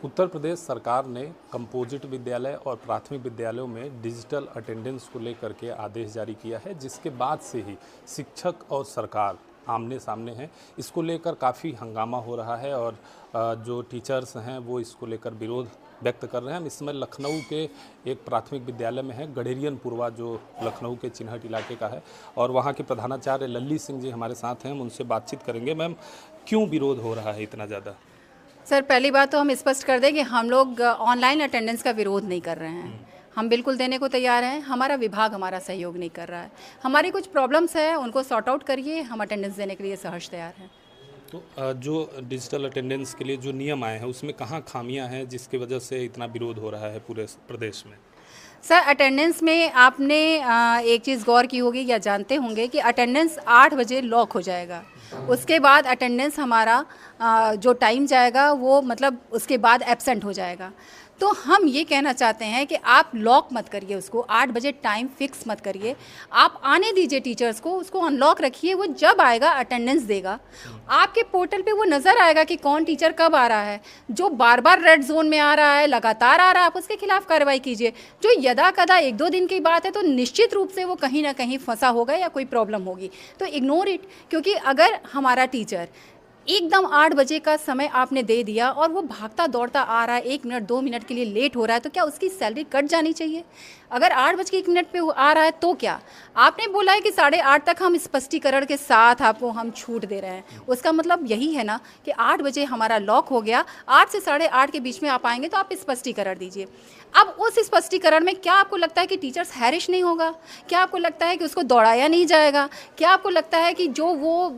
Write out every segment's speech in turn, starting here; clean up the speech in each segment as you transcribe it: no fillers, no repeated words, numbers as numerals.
उत्तर प्रदेश सरकार ने कंपोजिट विद्यालय और प्राथमिक विद्यालयों में डिजिटल अटेंडेंस को लेकर के आदेश जारी किया है, जिसके बाद से ही शिक्षक और सरकार आमने सामने हैं। इसको लेकर काफ़ी हंगामा हो रहा है और जो टीचर्स हैं वो इसको लेकर विरोध व्यक्त कर रहे हैं। हम इस समय लखनऊ के एक प्राथमिक विद्यालय में हैं, गडेरियन पुरवा, जो लखनऊ के चिन्हट इलाके का है, और वहाँ के प्रधानाचार्य लल्ली सिंह जी हमारे साथ हैं। हम उनसे बातचीत करेंगे। मैम, क्यों विरोध हो रहा है इतना ज़्यादा? सर, पहली बात तो हम स्पष्ट कर दें कि हम लोग ऑनलाइन अटेंडेंस का विरोध नहीं कर रहे हैं। हम बिल्कुल देने को तैयार हैं। हमारा विभाग हमारा सहयोग नहीं कर रहा है। हमारी कुछ प्रॉब्लम्स है, उनको सॉर्ट आउट करिए, हम अटेंडेंस देने के लिए सहर्ष तैयार हैं। तो जो डिजिटल अटेंडेंस के लिए जो नियम आए हैं उसमें कहाँ खामियां हैं जिसकी वजह से इतना विरोध हो रहा है पूरे प्रदेश में? सर, अटेंडेंस में आपने एक चीज़ गौर की होगी या जानते होंगे कि अटेंडेंस 8 बजे लॉक हो जाएगा। उसके बाद अटेंडेंस हमारा जो टाइम जाएगा वो मतलब उसके बाद एब्सेंट हो जाएगा। तो हम ये कहना चाहते हैं कि आप लॉक मत करिए उसको, 8 बजे टाइम फिक्स मत करिए। आप आने दीजिए टीचर्स को, उसको अनलॉक रखिए। वो जब आएगा अटेंडेंस देगा, आपके पोर्टल पे वो नज़र आएगा कि कौन टीचर कब आ रहा है। जो बार बार रेड जोन में आ रहा है, लगातार आ रहा है, आप उसके खिलाफ कार्रवाई कीजिए। जो यदा कदा 1-2 दिन की बात है तो निश्चित रूप से वो कहीं ना कहीं फंसा होगा या कोई प्रॉब्लम होगी, तो इग्नोर इट। क्योंकि अगर हमारा टीचर एकदम 8 बजे का समय आपने दे दिया और वो भागता दौड़ता आ रहा है, 1 मिनट 2 मिनट के लिए लेट हो रहा है, तो क्या उसकी सैलरी कट जानी चाहिए? अगर 8 बज के 1 मिनट पे आ रहा है तो क्या? आपने बोला है कि 8:30 तक हम स्पष्टीकरण के साथ आपको हम छूट दे रहे हैं। उसका मतलब यही है ना कि 8 बजे हमारा लॉक हो गया, 8 से 8:30 के बीच में आप आएंगे तो आप स्पष्टीकरण दीजिए। अब उस स्पष्टीकरण में क्या आपको लगता है कि टीचर्स हैरिश नहीं होगा? क्या आपको लगता है कि उसको दौड़ाया नहीं जाएगा? क्या आपको लगता है कि जो वो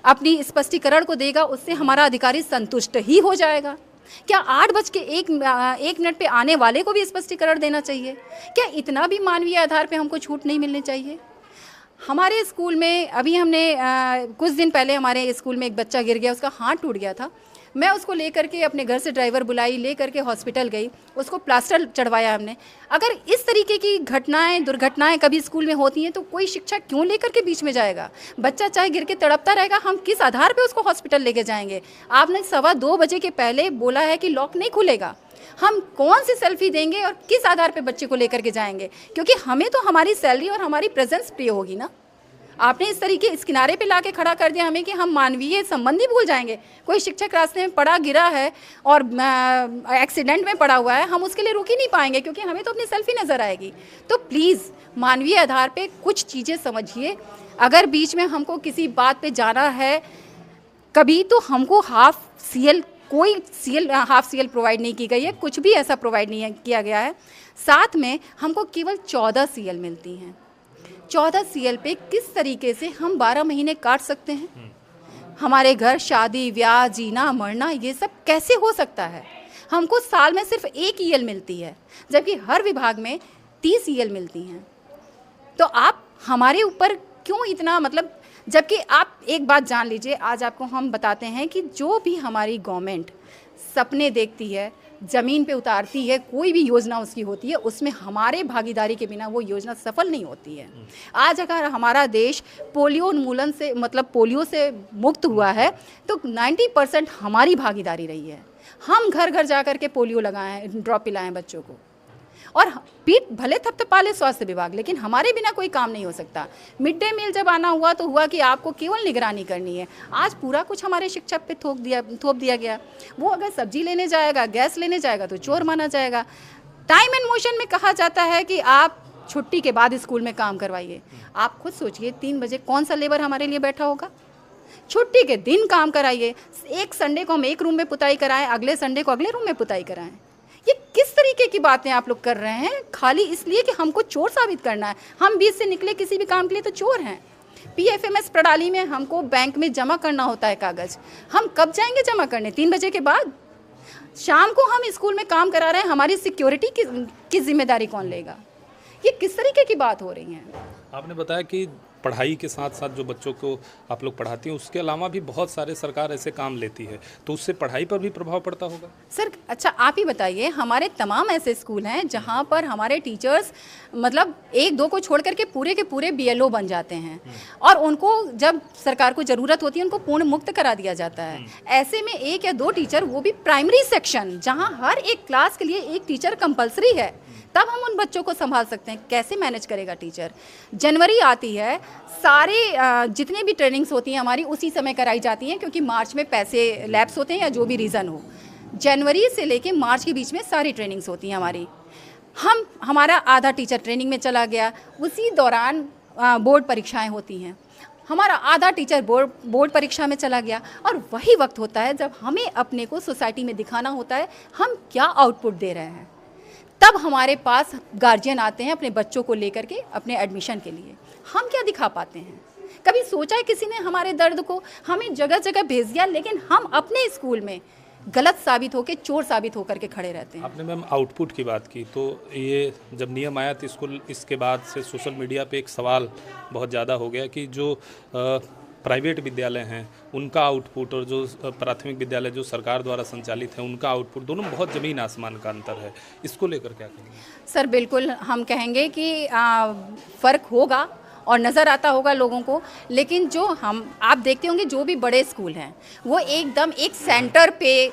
अपनी स्पष्टीकरण को देगा उससे हमारा अधिकारी संतुष्ट ही हो जाएगा? क्या 8 बज के 1 मिनट पे आने वाले को भी स्पष्टीकरण देना चाहिए? क्या इतना भी मानवीय आधार पे हमको छूट नहीं मिलनी चाहिए? हमारे स्कूल में अभी हमने कुछ दिन पहले हमारे स्कूल में एक बच्चा गिर गया, उसका हाथ टूट गया था। मैं उसको लेकर के अपने घर से ड्राइवर बुलाई, लेकर के हॉस्पिटल गई, उसको प्लास्टर चढ़वाया हमने। अगर इस तरीके की घटनाएं, दुर्घटनाएं कभी स्कूल में होती हैं तो कोई शिक्षक क्यों लेकर के बीच में जाएगा? बच्चा चाहे गिर के तड़पता रहेगा, हम किस आधार पे उसको हॉस्पिटल लेके जाएंगे? आपने 2:15 बजे के पहले बोला है कि लॉक नहीं खुलेगा। हम कौन सी सेल्फी देंगे और किस आधार पे बच्चे को लेकर के जाएंगे? क्योंकि हमें तो हमारी सैलरी और हमारी प्रेजेंस प्रिय होगी ना। आपने इस तरीके इस किनारे पे लाके खड़ा कर दिया हमें कि हम मानवीय संबंध ही भूल जाएंगे। कोई शिक्षक रास्ते में पड़ा गिरा है और एक्सीडेंट में पड़ा हुआ है, हम उसके लिए रुक ही नहीं पाएंगे क्योंकि हमें तो अपनी सेल्फी नज़र आएगी। तो प्लीज़ मानवीय आधार पे कुछ चीज़ें समझिए। अगर बीच में हमको किसी बात पे जाना है कभी, तो हमको हाफ सी एल प्रोवाइड नहीं की गई है, कुछ भी ऐसा प्रोवाइड नहीं किया गया है। साथ में हमको केवल 14 CL मिलती हैं। 14 CL पे किस तरीके से हम 12 महीने काट सकते हैं? हमारे घर शादी ब्याह, जीना मरना, ये सब कैसे हो सकता है? हमको साल में सिर्फ 1 EL मिलती है, जबकि हर विभाग में 30 EL मिलती हैं। तो आप हमारे ऊपर क्यों इतना मतलब, जबकि आप एक बात जान लीजिए, आज आपको हम बताते हैं कि जो भी हमारी गवर्नमेंट सपने देखती है, ज़मीन पे उतारती है, कोई भी योजना उसकी होती है, उसमें हमारे भागीदारी के बिना वो योजना सफल नहीं होती है। आज अगर हमारा देश पोलियो उन्मूलन से मतलब पोलियो से मुक्त हुआ है तो 90% हमारी भागीदारी रही है। हम घर घर जा कर के पोलियो लगाएं, ड्रॉप पिलाएं बच्चों को, और पीठ भले थपथपा ले स्वास्थ्य विभाग, लेकिन हमारे बिना कोई काम नहीं हो सकता। मिड डे मील जब आना हुआ तो हुआ कि आपको केवल निगरानी करनी है। आज पूरा कुछ हमारे शिक्षक पे थोप दिया गया। वो अगर सब्जी लेने जाएगा, गैस लेने जाएगा तो चोर माना जाएगा। टाइम एंड मोशन में कहा जाता है कि आप छुट्टी के बाद स्कूल में काम करवाइए। आप खुद सोचिए, 3 बजे कौन सा लेबर हमारे लिए बैठा होगा? छुट्टी के दिन काम कराइए। एक संडे को हम एक रूम में पुताई कराएं, अगले संडे को अगले रूम में पुताई कराएं। ये किस तरीके की बातें आप लोग कर रहे हैं, खाली इसलिए कि हमको चोर साबित करना है? हम बीच से निकले किसी भी काम के लिए तो चोर हैं। PFMS प्रणाली में हमको बैंक में जमा करना होता है कागज़, हम कब जाएंगे जमा करने? 3 बजे के बाद? शाम को हम स्कूल में काम करा रहे हैं, हमारी सिक्योरिटी की जिम्मेदारी कौन लेगा? ये किस तरीके की बात हो रही है? आपने बताया कि पढ़ाई के साथ साथ जो बच्चों को आप लोग पढ़ाती हैं उसके अलावा भी बहुत सारे सरकार ऐसे काम लेती है, तो उससे पढ़ाई पर भी प्रभाव पड़ता होगा? सर अच्छा आप ही बताइए, हमारे तमाम ऐसे स्कूल हैं जहाँ पर हमारे टीचर्स मतलब एक दो को छोड़ करके पूरे के पूरे BLO बन जाते हैं और उनको जब सरकार को ज़रूरत होती है उनको पूर्ण मुक्त करा दिया जाता है। ऐसे में एक या दो टीचर, वो भी प्राइमरी सेक्शन जहाँ हर एक क्लास के लिए एक टीचर कंपलसरी है, तब हम उन बच्चों को संभाल सकते हैं। कैसे मैनेज करेगा टीचर? जनवरी आती है, सारे जितने भी ट्रेनिंग्स होती हैं हमारी उसी समय कराई जाती हैं क्योंकि मार्च में पैसे लैप्स होते हैं या जो भी रीज़न हो। जनवरी से लेके मार्च के बीच में सारी ट्रेनिंग्स होती हैं हमारी। हमारा आधा टीचर ट्रेनिंग में चला गया, उसी दौरान बोर्ड परीक्षाएं होती हैं, हमारा आधा टीचर बोर्ड परीक्षा में चला गया और वही वक्त होता है जब हमें अपने को सोसाइटी में दिखाना होता है हम क्या आउटपुट दे रहे हैं। तब हमारे पास गार्जियन आते हैं अपने बच्चों को लेकर के अपने एडमिशन के लिए। हम क्या दिखा पाते हैं? कभी सोचा है किसी ने हमारे दर्द को? हमें जगह जगह भेज दिया, लेकिन हम अपने स्कूल में गलत साबित होकर, चोर साबित होकर के खड़े रहते हैं। आपने मैम आउटपुट की बात की, तो ये जब नियम आया तो स्कूल, इसके बाद से सोशल मीडिया पे एक सवाल बहुत ज़्यादा हो गया कि जो प्राइवेट विद्यालय हैं उनका आउटपुट और जो प्राथमिक विद्यालय जो सरकार द्वारा संचालित है उनका आउटपुट, दोनों में बहुत ज़मीन आसमान का अंतर है। इसको लेकर क्या कहेंगे? सर बिल्कुल हम कहेंगे कि फ़र्क होगा और नज़र आता होगा लोगों को, लेकिन जो आप देखते होंगे जो भी बड़े स्कूल हैं वो एकदम एक सेंटर पे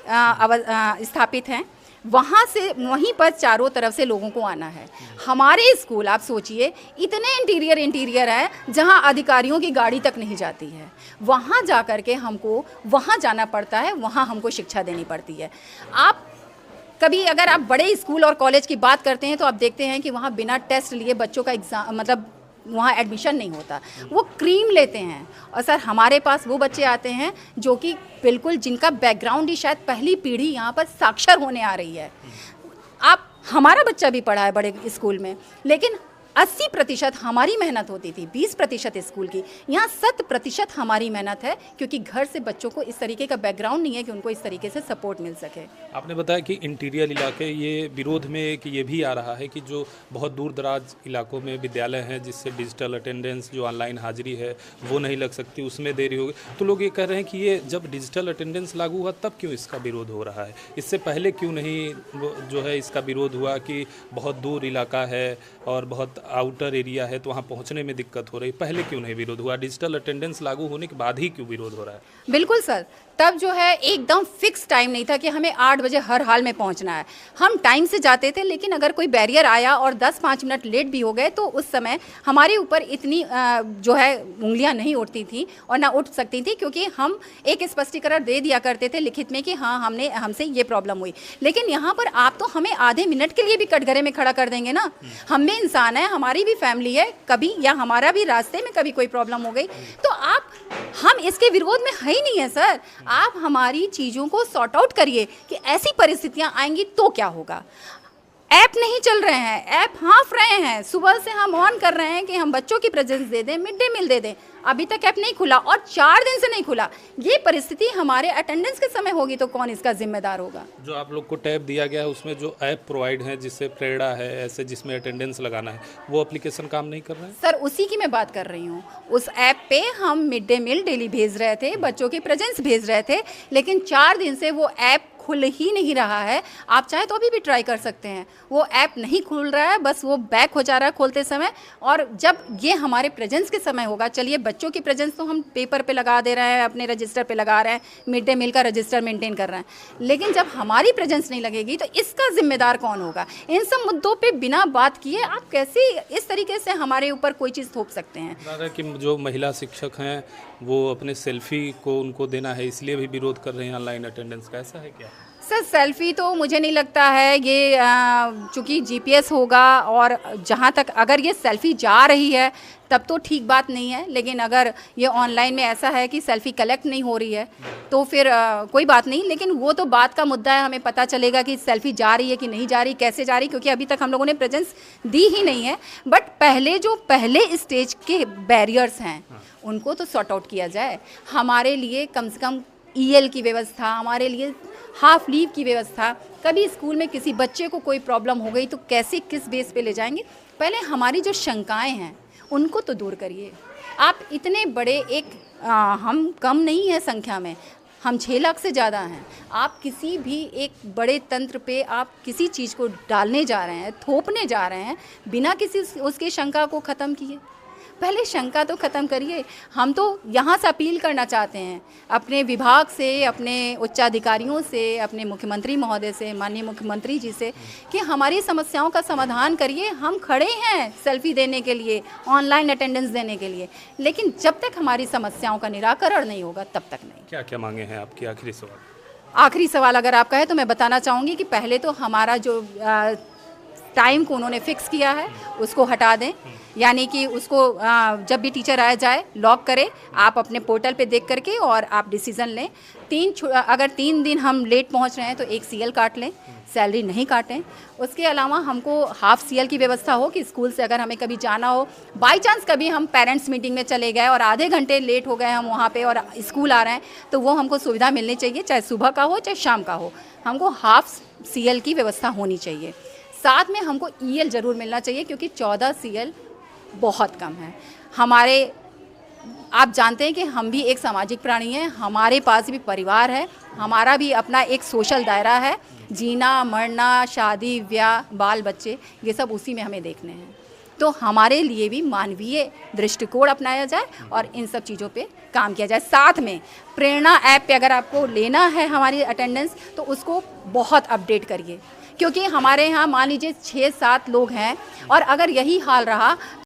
स्थापित हैं, वहाँ से वहीं पर चारों तरफ से लोगों को आना है। हमारे स्कूल आप सोचिए इतने इंटीरियर है जहाँ अधिकारियों की गाड़ी तक नहीं जाती है, वहाँ जा कर के हमको वहाँ जाना पड़ता है, वहाँ हमको शिक्षा देनी पड़ती है। आप कभी अगर आप बड़े स्कूल और कॉलेज की बात करते हैं तो आप देखते हैं कि वहाँ बिना टेस्ट लिए बच्चों का एग्ज़ाम मतलब वहाँ एडमिशन नहीं होता, वो क्रीम लेते हैं। और सर हमारे पास वो बच्चे आते हैं जो कि बिल्कुल जिनका बैकग्राउंड ही शायद पहली पीढ़ी यहाँ पर साक्षर होने आ रही है। हमारा बच्चा भी पढ़ा है बड़े स्कूल में, लेकिन 80% हमारी मेहनत होती थी, 20% स्कूल की। यहाँ 100% हमारी मेहनत है क्योंकि घर से बच्चों को इस तरीके का बैकग्राउंड नहीं है कि उनको इस तरीके से सपोर्ट मिल सके। आपने बताया कि इंटीरियर इलाके, ये विरोध में कि ये भी आ रहा है कि जो बहुत दूर दराज इलाकों में विद्यालय हैं जिससे डिजिटल अटेंडेंस जो ऑनलाइन हाजिरी है वो नहीं लग सकती, उसमें देरी होगी। तो लोग ये कह रहे हैं कि ये जब डिजिटल अटेंडेंस लागू हुआ तब क्यों इसका विरोध हो रहा है? इससे पहले क्यों नहीं जो है इसका विरोध हुआ कि बहुत दूर इलाका है और बहुत आउटर एरिया है तो वहाँ पहुँचने में दिक्कत हो रही, पहले क्यों नहीं विरोध हुआ? डिजिटल अटेंडेंस लागू होने के बाद ही क्यों विरोध हो रहा है? बिल्कुल सर, तब जो है एकदम फिक्स टाइम नहीं था कि हमें 8 बजे हर हाल में पहुंचना है। हम टाइम से जाते थे, लेकिन अगर कोई बैरियर आया और 10-5 मिनट लेट भी हो गए तो उस समय हमारे ऊपर इतनी जो है उंगलियां नहीं उठती थी और ना उठ सकती थी, क्योंकि हम एक स्पष्टीकरण दे दिया करते थे लिखित में कि हाँ हमसे ये प्रॉब्लम हुई। लेकिन यहाँ पर आप तो हमें आधे मिनट के लिए भी कटघरे में खड़ा कर देंगे ना। हम भी इंसान है, हमारी भी फैमिली है, कभी या हमारा भी रास्ते में कभी कोई प्रॉब्लम हो गई तो हम इसके विरोध में है ही नहीं है सर। आप हमारी चीज़ों को सॉर्ट आउट करिए कि ऐसी परिस्थितियां आएंगी तो क्या होगा। ऐप नहीं चल रहे हैं, ऐप हाँफ रहे हैं, सुबह से हम ऑन कर रहे हैं कि हम बच्चों की प्रेजेंस दे दें, मिड डे मील दे दें, अभी तक ऐप नहीं खुला और 4 दिन से नहीं खुला। ये परिस्थिति हमारे अटेंडेंस के समय होगी तो कौन इसका जिम्मेदार होगा? जो आप लोग को टैब दिया गया है उसमें जो ऐप प्रोवाइड है, जिससे प्रेरणा है ऐसे जिसमें अटेंडेंस लगाना है, वो एप्लीकेशन काम नहीं कर रहा है? सर उसी की मैं बात कर रही हूँ। उस ऐप पे हम मिड डे मील डेली भेज रहे थे, बच्चों की प्रेजेंस भेज रहे थे, लेकिन 4 दिन से वो ऐप खुल ही नहीं रहा है। आप चाहे तो अभी भी ट्राई कर सकते हैं, वो ऐप नहीं खुल रहा है, बस वो बैक हो जा रहा है खोलते समय। और जब ये हमारे प्रेजेंस के समय होगा, चलिए बच्चों की प्रेजेंस तो हम पेपर पे लगा दे रहे हैं, अपने रजिस्टर पे लगा रहे हैं, मिड डे मील का रजिस्टर मेंटेन कर रहे हैं, लेकिन जब हमारी प्रेजेंस नहीं लगेगी तो इसका जिम्मेदार कौन होगा? इन सब मुद्दों पे बिना बात किए आप कैसे इस तरीके से हमारे ऊपर कोई चीज़ थोप सकते हैं? कि जो महिला शिक्षक हैं वो अपने सेल्फी को उनको देना है, इसलिए भी विरोध कर रहे हैं ऑनलाइन अटेंडेंस का, ऐसा है क्या? सर सेल्फी तो मुझे नहीं लगता है, ये चूँकि जीपीएस होगा और जहाँ तक अगर ये सेल्फी जा रही है तब तो ठीक बात नहीं है, लेकिन अगर ये ऑनलाइन में ऐसा है कि सेल्फी कलेक्ट नहीं हो रही है तो फिर कोई बात नहीं। लेकिन वो तो बात का मुद्दा है, हमें पता चलेगा कि सेल्फी जा रही है कि नहीं जा रही, कैसे जा रही, क्योंकि अभी तक हम लोगों ने प्रेजेंस दी ही नहीं है। बट पहले स्टेज के बैरियर्स हैं उनको तो सॉर्ट आउट किया जाए। हमारे लिए कम से कम ईएल की व्यवस्था, हमारे लिए हाफ लीव की व्यवस्था, कभी स्कूल में किसी बच्चे को कोई प्रॉब्लम हो गई तो कैसे किस बेस पे ले जाएंगे, पहले हमारी जो शंकाएं हैं उनको तो दूर करिए। आप इतने बड़े एक हम कम नहीं है संख्या में, हम 6 लाख से ज़्यादा हैं। आप किसी भी एक बड़े तंत्र पे आप किसी चीज़ को डालने जा रहे हैं, थोपने जा रहे हैं, बिना किसी उसकी शंका को ख़त्म किए। पहले शंका तो ख़त्म करिए। हम तो यहाँ से अपील करना चाहते हैं अपने विभाग से, अपने उच्चाधिकारियों से, अपने मुख्यमंत्री महोदय से, माननीय मुख्यमंत्री जी से, कि हमारी समस्याओं का समाधान करिए। हम खड़े हैं सेल्फी देने के लिए, ऑनलाइन अटेंडेंस देने के लिए, लेकिन जब तक हमारी समस्याओं का निराकरण नहीं होगा तब तक नहीं। क्या क्या मांगे हैं आपकी? आखिरी सवाल। आखिरी सवाल अगर आप कहें तो मैं बताना चाहूँगी कि पहले तो हमारा जो टाइम को उन्होंने फिक्स किया है उसको हटा दें, यानी कि उसको जब भी टीचर आया जाए लॉक करें, आप अपने पोर्टल पे देख करके और आप डिसीज़न लें। अगर 3 दिन हम लेट पहुंच रहे हैं तो 1 CL काट लें, सैलरी नहीं काटें। उसके अलावा हमको हाफ CL की व्यवस्था हो कि स्कूल से अगर हमें कभी जाना हो, बाई चांस कभी हम पेरेंट्स मीटिंग में चले गए और आधे घंटे लेट हो गए हम वहाँ पे और स्कूल आ रहे हैं, तो वो हमको सुविधा मिलनी चाहिए, चाहे सुबह का हो चाहे शाम का हो। हमको हाफ CL की व्यवस्था होनी चाहिए। साथ में हमको EL ज़रूर मिलना चाहिए, क्योंकि 14 CL बहुत कम है। आप जानते हैं कि हम भी एक सामाजिक प्राणी हैं, हमारे पास भी परिवार है, हमारा भी अपना एक सोशल दायरा है। जीना मरना, शादी ब्याह, बाल बच्चे, ये सब उसी में हमें देखने हैं। तो हमारे लिए भी मानवीय दृष्टिकोण अपनाया जाए और इन सब चीज़ों पे काम किया जाए। साथ में प्रेरणा ऐप पे अगर आपको लेना है हमारी अटेंडेंस, तो उसको बहुत अपडेट करिए, क्योंकि हमारे यहाँ मान लीजिए 6-7 लोग हैं और अगर यही हाल रहा